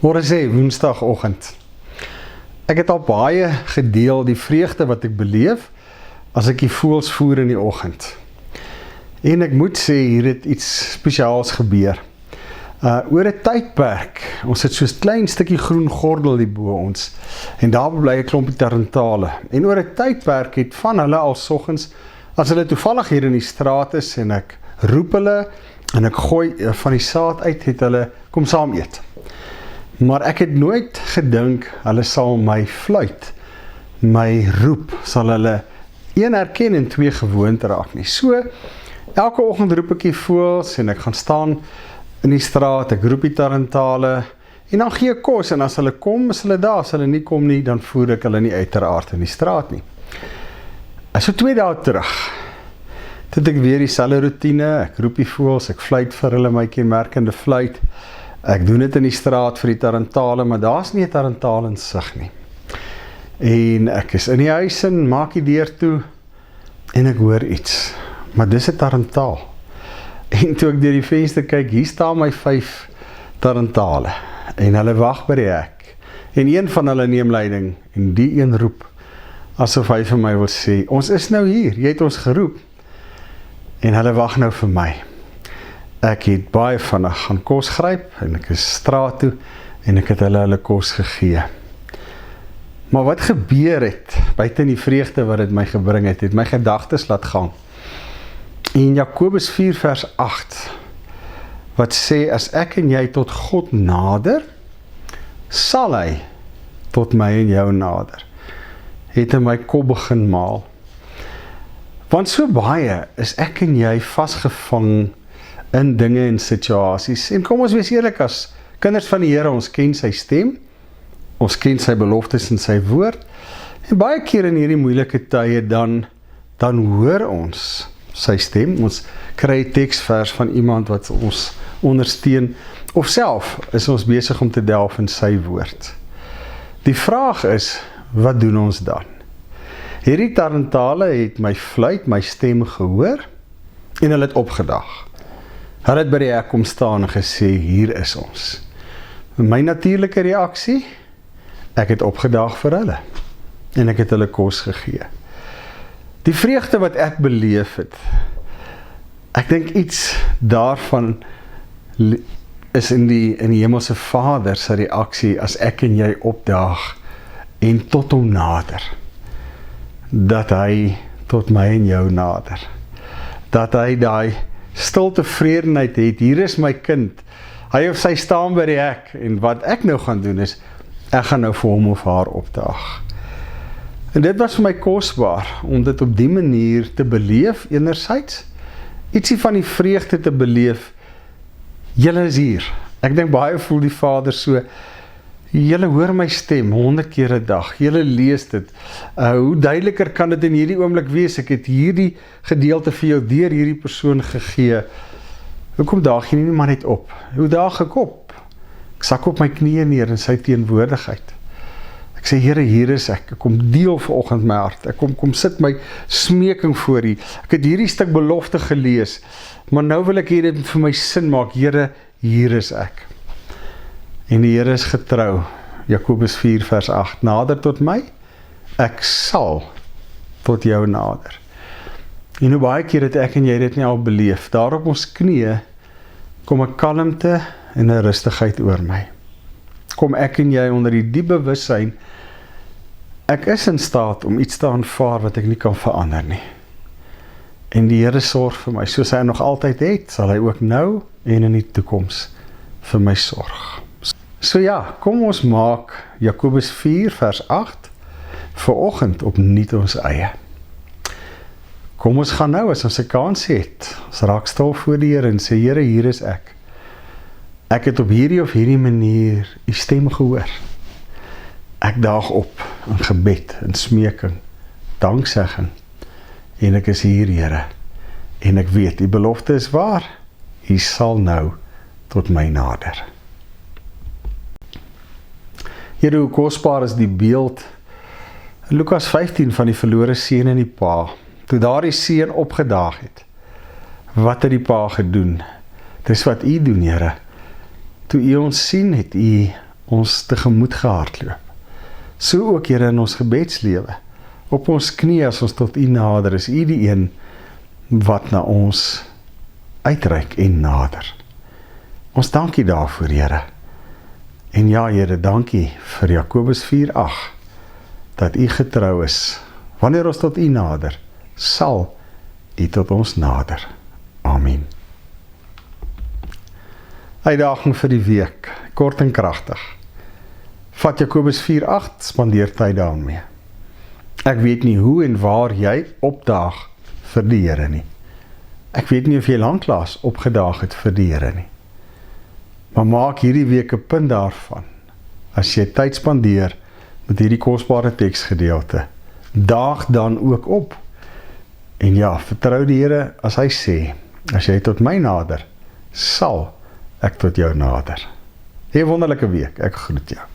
Môre sê Woensdagoggend. Ek het al baie gedeel die vreugde wat ek beleef as ek die voëls voer in die oggend. En ek moet sê, hier het iets spesiaals gebeur. Oor 'n tydperk, ons het soos klein stukkie groen gordel hier bo ons, en daar bly 'n klompie tarantale. En oor 'n tydperk het van hulle al soggens, as hulle toevallig hier in die straat is, en ek roep hulle, en ek gooi van die saad uit, het hulle kom saam eet. Maar ek het nooit gedink, hulle sal my fluit, my roep, sal hulle 1 herken en 2 gewoond raak nie. So, elke oggend roep ek die voëls, en ek gaan staan in die straat, ek roep die tarantale, en dan gee ek kos, en as hulle kom, is hulle daar, as hulle nie kom nie, dan voer ek hulle nie uiteraard in die straat nie. So 2 dae terug, het ek weer dieselfde routine, ek roep die voëls, ek fluit vir hulle my kenmerkende fluit, ek doen dit in die straat vir die tarantale, maar daar's nie 'n tarantaal in sig nie. En ek is in die huis en maak die deur toe, en ek hoor iets, maar dis 'n tarantaal. En toe ek deur die venster kyk, hier staan my 5 tarantale, en hulle wag by die hek, en een van hulle neem leiding, en die een roep, asof hy vir my wil sê, ons is nou hier, jy het ons geroep, en hulle wag nou vir my. Ek het baie vinnig gaan kos gryp, en ek is straat toe, en ek het hulle kos gegee. Maar wat gebeur het, buiten die vreugde wat dit my gebring het my gedagtes laat gaan. En Jakobus 4 vers 8, wat sê, as ek en jy tot God nader, sal hy tot my en jou nader. Het in my kop begin maal. Want so baie is ek en jy vasgevang in dinge en situasies. En kom ons wees eerlik, as kinders van die Here, ons ken sy stem, ons ken sy beloftes en sy woord, en baie keer in hierdie moeilike tye, dan hoor ons sy stem, ons kry 'n teksvers van iemand wat ons ondersteun, of self is ons besig om te delf in sy woord. Die vraag is, wat doen ons dan? Hierdie tarantale het my fluit, my stem gehoor, en hulle het opgedag. Hulle het by die hek kom staan en gesê, hier is ons. My natuurlike reaksie, ek het opgedag vir hulle, en ek het hulle kos gegee. Die vreugde wat ek beleef het, ek dink iets daarvan is in die Hemelse Vader se reaksie, as ek en jy opdaag, en tot hom nader, dat hy tot my en jou nader, dat hy daai stil tevredenheid het, hier is my kind, hy of sy staan by die hek, en wat ek nou gaan doen is, ek gaan nou vir hom of haar opdaag. En dit was vir my kosbaar, om dit op die manier te beleef, enerzijds, ietsie van die vreugde te beleef, julle is hier. Ek dink baie voel die Vader so, julle hoor my stem 100 keer 'n dag, julle lees dit, hoe duideliker kan dit in hierdie oomblik wees, ek het hierdie gedeelte vir jou deur hierdie persoon gegee, hoekom daag jy nie maar net op? Hoe daag ek op? Ek sak op my knieë neer in sy teenwoordigheid. Ek sê, Here, hier is ek kom deel vanoggend my hart, ek kom sit my smeking voor U, ek het hierdie stuk belofte gelees, maar nou wil ek hier dit vir my sin maak, Here, hier is ek. En die Here is getrou, Jakobus 4 vers 8, nader tot my, ek sal tot jou nader. En hoe baie keer het ek en jy dit nie al beleef, daar op ons knieë, kom 'n kalmte en 'n rustigheid oor my. Kom ek en jy onder die diep bewussyn, ek is in staat om iets te aanvaar wat ek nie kan verander nie. En die Here sorg vir my, soos hy nog altyd het, sal hy ook nou en in die toekoms vir my sorg. So ja, kom ons maak Jakobus 4 vers 8 vanoggend opnuut ons eie. Kom ons gaan nou, as ons 'n kans het, ons raak stil voor die Here en sê, Here, hier is ek. Ek het op hierdie of hierdie manier U stem gehoor. Ek daag op in gebed, in smeking, danksegging, en ek is hier, Here, en ek weet, die belofte is waar, U sal nou tot my nader. Here, hoe kosbaar is die beeld in Lukas 15 van die verlore seun en die pa, toe daar die seun opgedaag het. Wat het die pa gedoen? Dis wat U doen, Here. Toe U ons sien, het U ons tegemoet gehardloop. So ook, Here, in ons gebedslewe. Op ons knie as ons tot U nader, is U die een wat na ons uitreik en nader. Ons dank U daarvoor, Here. En ja, Here, dankie vir Jakobus 4:8, dat U getrou is. Wanneer ons tot U nader, sal U tot ons nader. Amen. Uitdaging vir die week, kort en kragtig. Vat Jakobus 4:8, spandeer tyd daarmee. Ek weet nie hoe en waar jy opdaag vir die Here nie. Ek weet nie of jy lanklaas opgedaag het vir die Here nie. Maar maak hierdie week 'n punt daarvan. As jy tyd spandeer met hierdie kosbare teksgedeelte, daag dan ook op. En ja, vertrou die Here as hy sê, as jy tot my nader, sal ek tot jou nader. Hê 'n wonderlike week, ek groet jou.